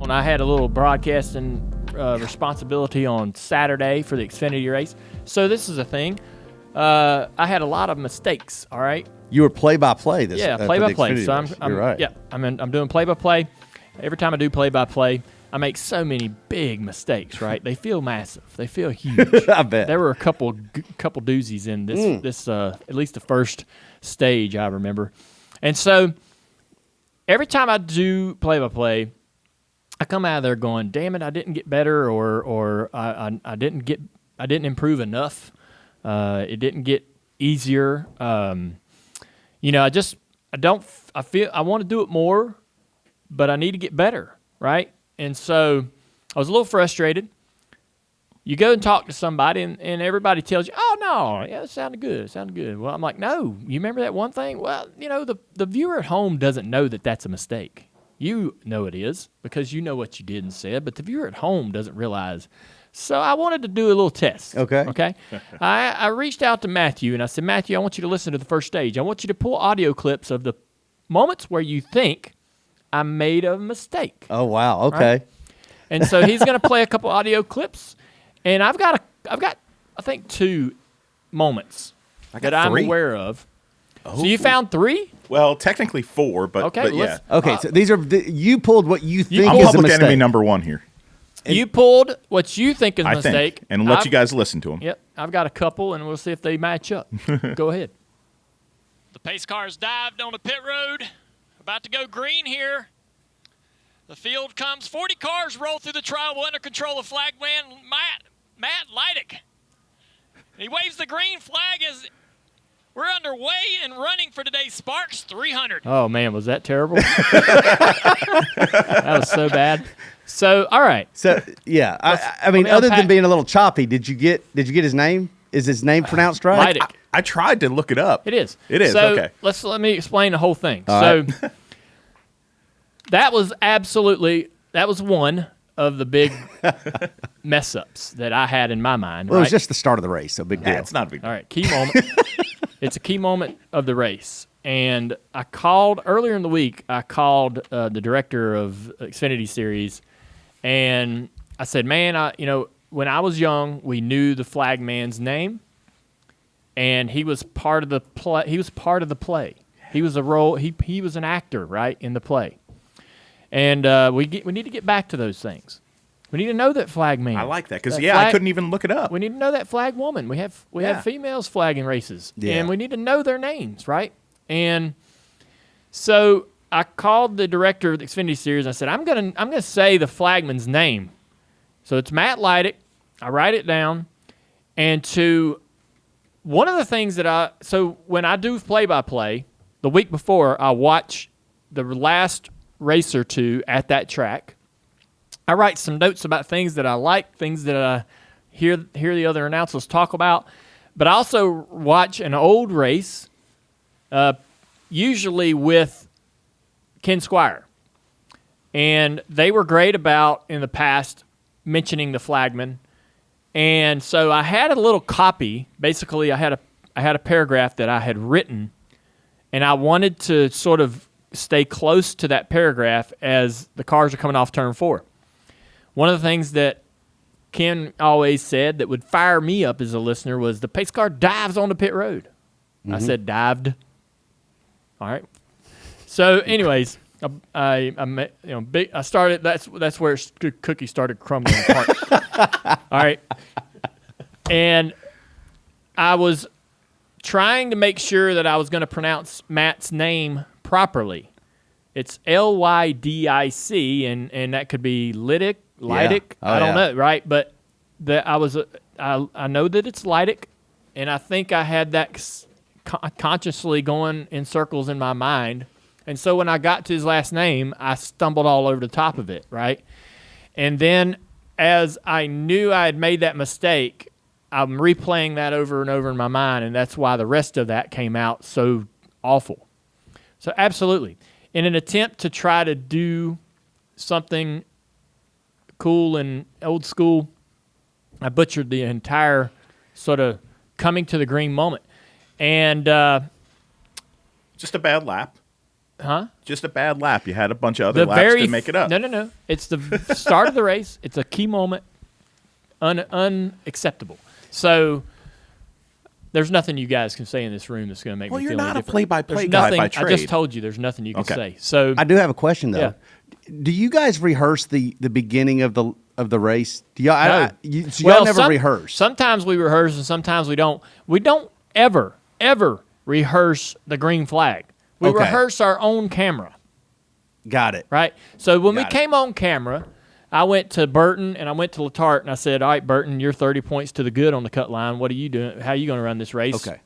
when I had a little broadcasting responsibility on Saturday for the Xfinity race. So this is a thing. I had a lot of mistakes. All right. You were play-by-play this. Yeah, play-by-play. So I'm right. Yeah, I'm doing play-by-play. Every time I do play-by-play, I make so many big mistakes. Right? They feel massive. They feel huge. I bet There were a couple doozies in this at least the first stage I remember. And so every time I do play-by-play, I come out of there going, "Damn it, I didn't get better, or I didn't improve enough. It didn't get easier. I feel I want to do it more, but I need to get better, right?" And so I was a little frustrated. You go and talk to somebody, and everybody tells you, "Oh, no, yeah, it sounded good. Well, I'm like, "No, you remember that one thing?" Well, the viewer at home doesn't know that that's a mistake. You know it is because you know what you did and said, but the viewer at home doesn't realize. So I wanted to do a little test. Okay. I reached out to Matthew, and I said, "Matthew, I want you to listen to the first stage. I want you to pull audio clips of the moments where you think I made a mistake." Oh, wow. Okay. Right? And so he's going to play a couple audio clips, and I've got I think 2 moments that I'm aware of. Oh. So you found 3? Well, technically 4, but yeah. Okay, so these are you pulled what you think I'm is a public mistake. enemy number 1 here. You pulled what you think is a mistake. And let you guys listen to them. Yep, I've got a couple, and we'll see if they match up. Go ahead. The pace car's dived on the pit road. About to go green here. The field comes. 40 cars roll through the trial under control of flagman Matt Leidick. He waves the green flag as we're underway and running for today's Sparks 300. Oh, man, was that terrible? That was so bad. So, all right. So, yeah, I mean, other than being a little choppy, did you get his name? Is his name pronounced right? Leidick. I tried to look it up. It is. So okay. Let me explain the whole thing. All right. that was one of the big mess ups that I had in my mind. Well, right? it was just the start of the race, so big deal. It's not a big deal. All right, key moment. It's a key moment of the race. And I called earlier in the week, the director of Xfinity Series, and I said, "Man, when I was young, we knew the flagman's name, and he was part of the play. He was part of the play. He was a role. He was an actor, right, in the play. And we need to get back to those things. We need to know that flagman. I like that because I couldn't even look it up. We need to know that flag woman. We have females flagging races, and we need to know their names, right? And so I called the director of the Xfinity Series. And I said, I'm gonna say the flagman's name. So it's Matt Leidick. I write it down, and one of the things when I do play-by-play, the week before I watch the last race or 2 at that track. I write some notes about things that I like, things that I hear the other announcers talk about, but I also watch an old race, usually with Ken Squire. And they were great about, in the past, mentioning the flagman. And so I had a little copy. Basically, I had a paragraph that I had written, and I wanted to sort of stay close to that paragraph as the cars are coming off turn 4. One of the things that Ken always said that would fire me up as a listener was the pace car dives on the pit road. Mm-hmm. I said dived. All right. So, anyways, I started. That's where cookie started crumbling apart. All right. And I was trying to make sure that I was going to pronounce Matt's name properly. It's Lydic, and that could be Leidick. Yeah. I don't know, right? But I know that it's Leidick, and I think I had that consciously going in circles in my mind. And so when I got to his last name, I stumbled all over the top of it, right? And then as I knew I had made that mistake, I'm replaying that over and over in my mind, and that's why the rest of that came out so awful. So absolutely. In an attempt to try to do something cool and old school, I butchered the entire sort of coming to the green moment. And just a bad lap. Just a bad lap. You had a bunch of other laps to make it up. No. It's the start of the race. It's a key moment. Unacceptable. So there's nothing you guys can say in this room that's going to make me feel any different. Well, you're not a play-by-play guy by trade. I just told you there's nothing you can say. So I do have a question though. Yeah. Do you guys rehearse the beginning of the race? Do y'all? No. Y'all never rehearse. Sometimes we rehearse and sometimes we don't. We don't ever rehearse the green flag. We rehearse our own camera. Got it. Right. So when we came on camera, I went to Burton and I went to Letarte and I said, "All right, Burton, you're 30 points to the good on the cut line. What are you doing? How are you going to run this race?" Okay.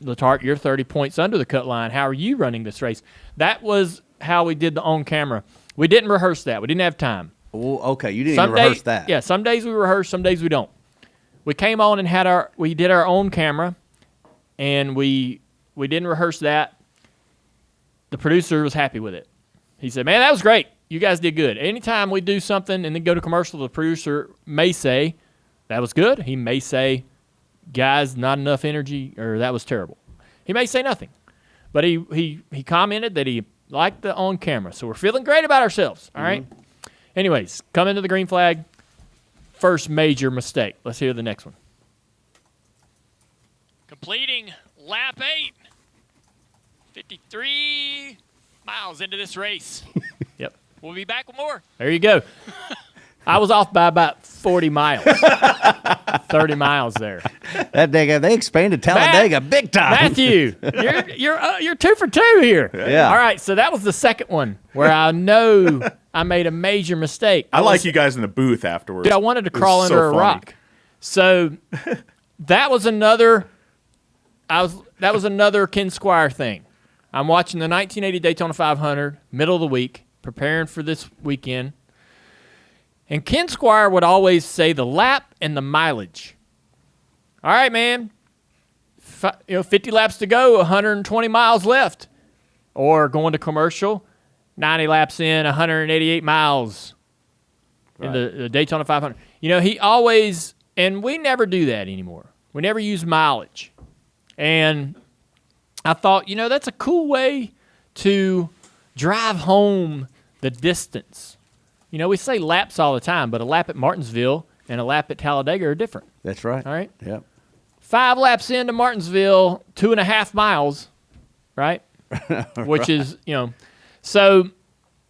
Letarte, you're 30 points under the cut line. How are you running this race? That was how we did the on camera. We didn't rehearse that. We didn't have time. Well, okay, you didn't even rehearse that. Yeah, some days we rehearse, some days we don't. We came on and we did our own camera, and we didn't rehearse that. The producer was happy with it. He said, "Man, that was great. You guys did good." Anytime we do something and then go to commercial, the producer may say, "That was good." He may say, "Guys, not enough energy," or "That was terrible." He may say nothing. But he commented that he liked the on camera. So we're feeling great about ourselves. All right. Anyways, come into the green flag. First major mistake. Let's hear the next one. Completing lap 8. 53 miles into this race. Yep. We'll be back with more. There you go. I was off by about 40 miles. 30 miles there. They expanded Talladega big time. Matthew, you're 2 for 2 here. Yeah. All right, so that was the second one where I know I made a major mistake. I like you guys in the booth afterwards. Dude, I wanted to crawl under a rock. So that was another Ken Squire thing. I'm watching the 1980 Daytona 500, middle of the week, preparing for this weekend. And Ken Squire would always say the lap and the mileage. All right, man. 50 laps to go, 120 miles left. Or going to commercial, 90 laps in, 188 miles in the Daytona 500. He always, and we never do that anymore. We never use mileage. And I thought, that's a cool way to drive home the distance. We say laps all the time, but a lap at Martinsville and a lap at Talladega are different. That's right. All right? Yep. 5 laps into Martinsville, 2.5 miles, right? Which is, So,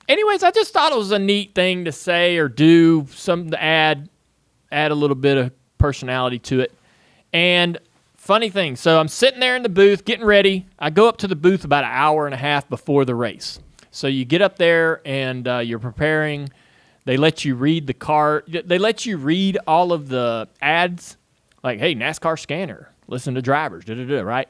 anyways, I just thought it was a neat thing to say or do, something to add a little bit of personality to it. And funny thing, so I'm sitting there in the booth getting ready. I go up to the booth about an hour and a half before the race. So you get up there and you're preparing. They let you read the car. They let you read all of the ads, like, hey, NASCAR scanner, listen to drivers, right?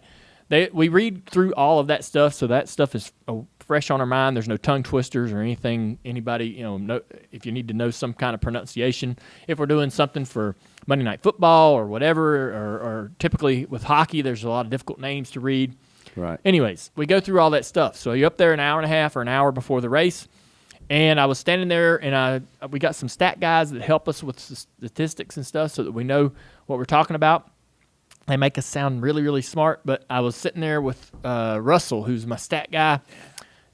We read through all of that stuff, so that stuff is fresh on our mind. There's no tongue twisters or anything. Anybody, if you need to know some kind of pronunciation, if we're doing something for Monday Night Football or whatever, or typically with hockey, there's a lot of difficult names to read. Right. Anyways, we go through all that stuff. So you're up there an hour and a half or an hour before the race, and I was standing there, and we got some stat guys that help us with statistics and stuff so that we know what we're talking about. They make us sound really, really smart, but I was sitting there with Russell, who's my stat guy,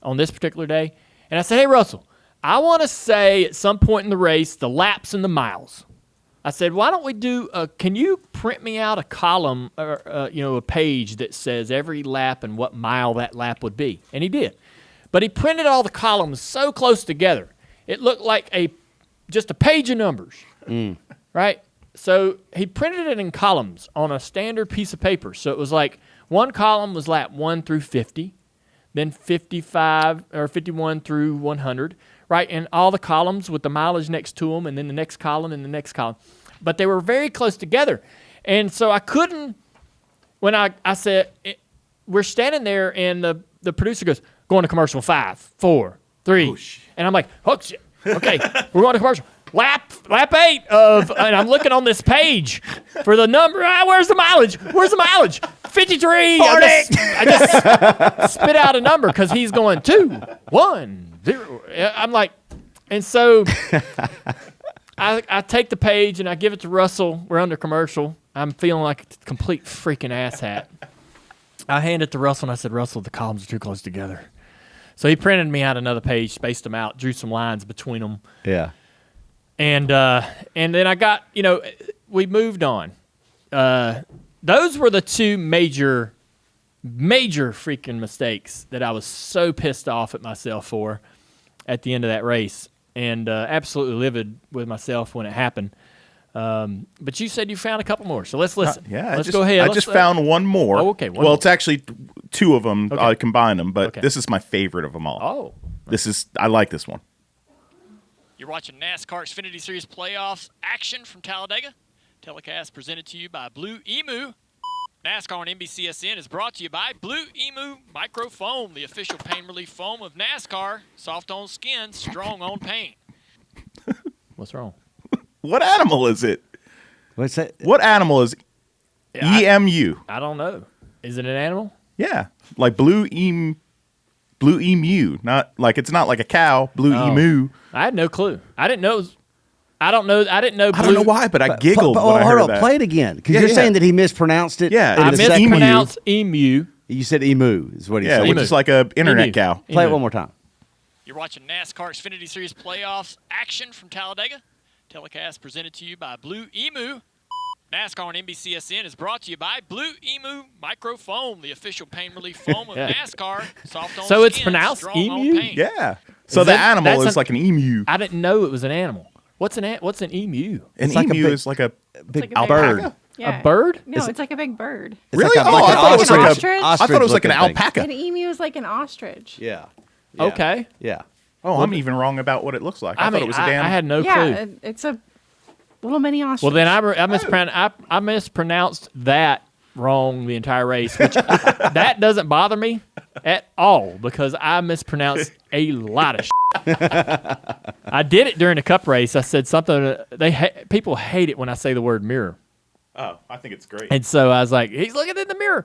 on this particular day, and I said, hey, Russell, I want to say at some point in the race the laps and the miles. I said, why don't we do can you print me out a column or, a page that says every lap and what mile that lap would be? And he did. But he printed all the columns so close together. It looked like just a page of numbers, right? So he printed it in columns on a standard piece of paper. So it was like one column was lap 1 through 50, then 55 or 51 through 100, right? And all the columns with the mileage next to them, and then the next column and the next column. But they were very close together. And so I couldn't, when I said, we're standing there, and the producer goes, going to commercial 5, 4, 3. And I'm like, oh, shit. Okay, we're going to commercial. Lap 8 of, and I'm looking on this page for the number. Where's the mileage? Where's the mileage? 53. I just spit out a number because he's going 2, 1, 0. I'm like, and so I take the page and I give it to Russell. We're under commercial. I'm feeling like a complete freaking asshat. I hand it to Russell and I said, Russell, the columns are too close together. So he printed me out another page, spaced them out, drew some lines between them. Yeah. And then I got, we moved on. Those were the two major freaking mistakes that I was so pissed off at myself for at the end of that race, and absolutely livid with myself when it happened. But you said you found a couple more, so let's listen. Let's go ahead. I just found one more. Oh, okay. Well, it's actually two of them. Okay. I combined them, but Okay. this is my favorite of them all. Oh. I like this one. You're watching NASCAR Xfinity Series playoffs action from Talladega. Telecast presented to you by Blue Emu. NASCAR on NBCSN is brought to you by Blue Emu Micro Foam, the official pain relief foam of NASCAR. Soft on skin, strong on pain. What's wrong? What animal is it? What's that? What animal is EMU? I don't know. Is it an animal? Yeah, like blue emu. Not like it's not like a cow. Blue emu. I had no clue. I didn't know. I didn't know. I don't know why, but I giggled when I heard that. Play it again, because you're saying that he mispronounced it. Yeah, I mispronounced emu. You said emu is what he said. Yeah, which is like a internet cow. Play it one more time. You're watching NASCAR Xfinity Series playoffs action from Talladega. Telecast presented to you by Blue Emu. NASCAR on NBCSN is brought to you by Blue Emu Micro Foam, the official pain relief foam of NASCAR. Soft on So it's skin, pronounced strong emu? on pain. Yeah. So the animal is like an emu. I didn't know it was an animal. What's an emu? An like emu a is like a big like a bird. alpaca. Yeah. A bird? No, it's like a big bird. It's Really? Like Oh, I thought it was like a ostrich. I thought it was like an ostrich-looking thing. alpaca. An emu is like an ostrich. Yeah. Okay. Yeah. Oh, I'm even wrong about what it looks like. I thought it was a damn. I had no clue. Yeah, it's a little mini ostrich. Well, then I mispronounced that wrong the entire race, which that doesn't bother me at all because I mispronounced a lot of shit. I did it during the Cup race. I said something. People hate it when I say the word mirror. Oh, I think it's great. And so I was like, he's looking in the mirror.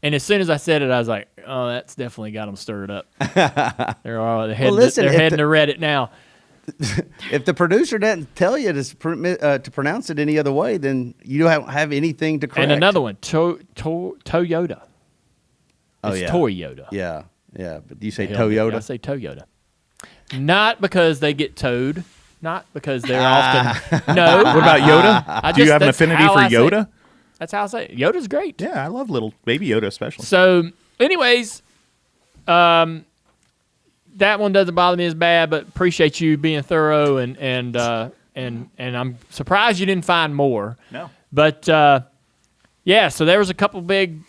And as soon as I said it, I was like, oh, that's definitely got them stirred up. They're heading to Reddit now. If the producer doesn't tell you to pronounce it any other way, then you don't have anything to correct. And another one, Toyota. Oh, It's yeah. Toyota. Yeah. Yeah. But do you say Hell, Toyota? I say Toyota. Not because they get towed. Not because they're often. No. What about Yoda? Do you have an affinity for Yoda? That's how I say it. Yoda's great. Yeah, I love little baby Yoda especially. So, anyways, that one doesn't bother me as bad, but appreciate you being thorough and I'm surprised you didn't find more. No. But yeah, so there was a couple big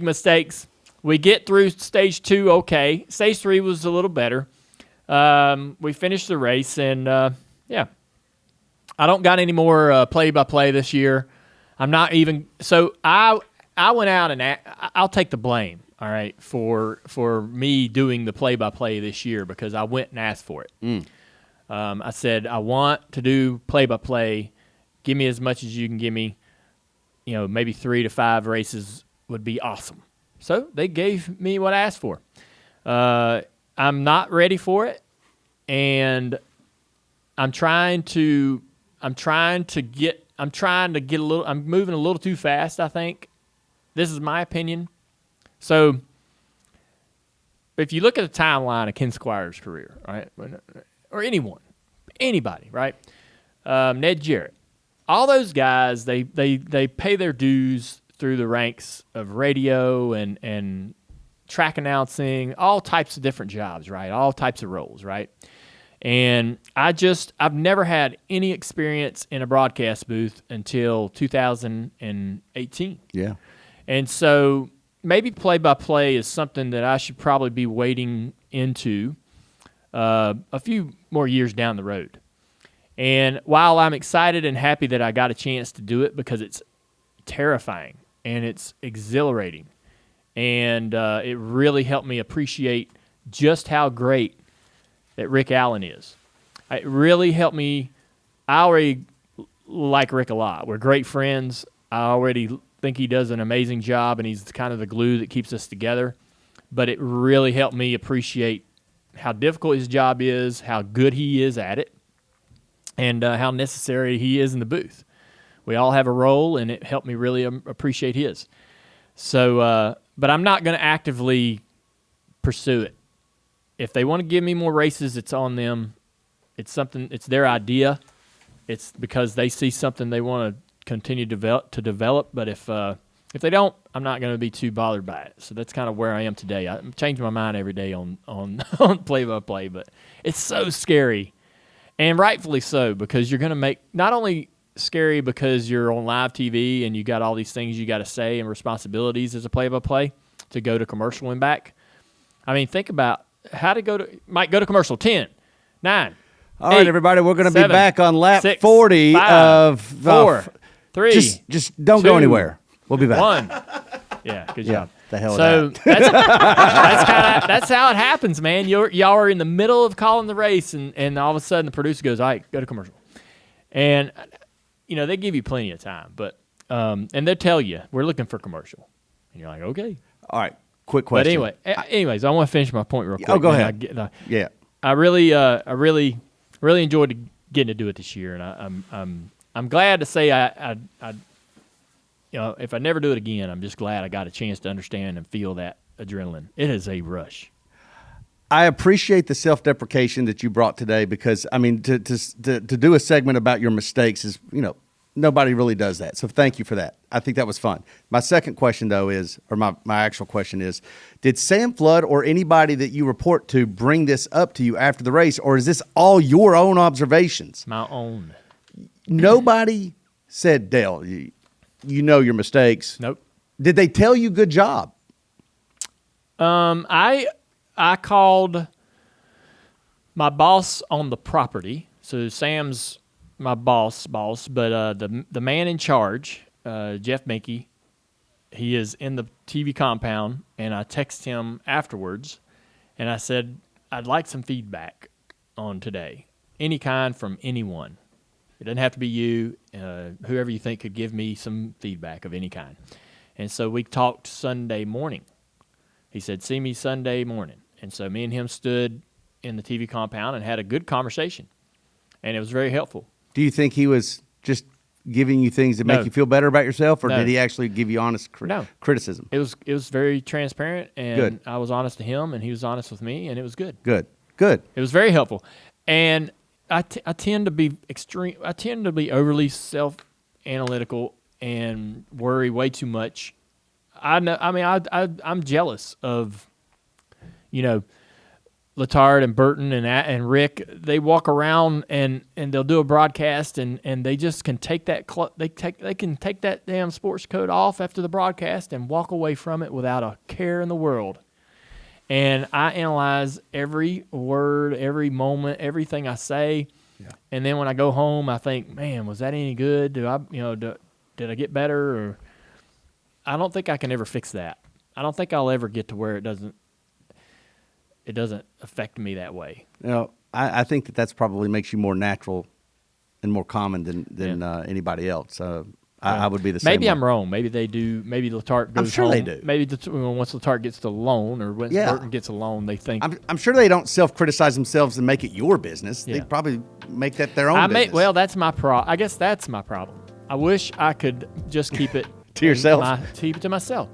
mistakes. We get through stage 2, okay. Stage 3 was a little better. We finished the race, and yeah, I don't got any more play-by-play this year. I'm not even so. I went out and I'll take the blame. All right, for me doing the play-by-play this year because I went and asked for it. I said I want to do play-by-play. Give me as much as you can give me. Maybe 3 to 5 races would be awesome. So they gave me what I asked for. I'm not ready for it, and I'm trying to get a little. I'm moving a little too fast, I think. This is my opinion. So, if you look at the timeline of Ken Squire's career, right, or anybody, right, Ned Jarrett, all those guys, they pay their dues through the ranks of radio and track announcing, all types of different jobs, right, all types of roles, right. And I've never had any experience in a broadcast booth until 2018. Yeah. And so maybe play-by-play is something that I should probably be wading into a few more years down the road. And while I'm excited and happy that I got a chance to do it because it's terrifying and it's exhilarating, and it really helped me appreciate just how great that Rick Allen is. It really helped me. I already like Rick a lot. We're great friends. I already think he does an amazing job, and he's kind of the glue that keeps us together. But it really helped me appreciate how difficult his job is, how good he is at it, and how necessary he is in the booth. We all have a role, and it helped me really appreciate his. So, but I'm not going to actively pursue it. if they want to give me more races, it's on them. It's their idea. It's because they see something they want to continue to develop. But if they don't, I'm not going to be too bothered by it. So that's kind of where I am today. I change my mind every day on play-by-play, but it's so scary, and rightfully so, because you're going to make not only scary because you're on live TV and you got all these things you got to say and responsibilities as a play-by-play to go to commercial and back. I mean, think about how to might go to commercial 10, 9. All right, everybody, we're going to be back on lap 6, 40 5, of 4, 3. Just don't 2, go anywhere. We'll be back. 1. Yeah, good job. The hell so with that. that's how it happens, man. Y'all are in the middle of calling the race, and all of a sudden the producer goes, "All right, go to commercial," and they give you plenty of time, but and they'll tell you we're looking for commercial, and you're like, okay. All right, quick question. But anyways, I want to finish my point real quick. Oh, go ahead. Yeah, I really enjoyed getting to do it this year, and I'm glad to say I if I never do it again, I'm just glad I got a chance to understand and feel that adrenaline. It is a rush. I appreciate the self-deprecation that you brought today, because I mean to do a segment about your mistakes is nobody really does that. So thank you for that. I think that was fun. My second question though my actual question is, did Sam Flood or anybody that you report to bring this up to you after the race, or is this all your own observations? My own. Nobody said, Dale, you know your mistakes. Nope. Did they tell you good job? I called my boss on the property. So Sam's my boss, but the man in charge, Jeff Minke, he is in the TV compound, and I texted him afterwards, and I said, I'd like some feedback on today, any kind from anyone. It doesn't have to be you, whoever you think could give me some feedback of any kind. And so we talked Sunday morning. He said, see me Sunday morning. And so me and him stood in the TV compound and had a good conversation, and it was very helpful. Do you think he was just giving you things to make you feel better about yourself, or did he actually give you honest criticism? It was very transparent, and good. I was honest to him, and he was honest with me, and it was good. Good. It was very helpful. And I tend to be overly self-analytical and worry way too much. I'm jealous of, Letard and Burton and Rick. They walk around and they'll do a broadcast and they just can take that they can take that damn sports coat off after the broadcast and walk away from it without a care in the world. And I analyze every word, every moment, everything I say. Yeah. And then when I go home, I think, man, was that any good? Did I get better? Or I don't think I can ever fix that. I don't think I'll ever get to where it doesn't affect me that way. I think that's probably makes you more natural and more common than anybody else. I would be the same. Maybe I'm wrong. Maybe they do. Maybe Letard goes I'm sure home. they do. Maybe once Letard gets the loan, or when Burton gets a loan, they think. I'm sure they don't self-criticize themselves and make it your business. Yeah. They probably make that their own business. Well, that's my problem. I guess that's my problem. I wish I could just keep it to yourself. Keep it to myself.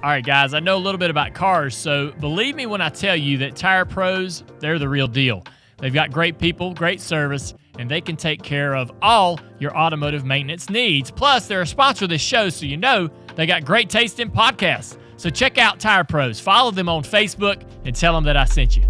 All right, guys, I know a little bit about cars, so believe me when I tell you that Tire Pros, they're the real deal. They've got great people, great service, and they can take care of all your automotive maintenance needs. Plus, they're a sponsor of this show, so they got great taste in podcasts. So check out Tire Pros. Follow them on Facebook and tell them that I sent you.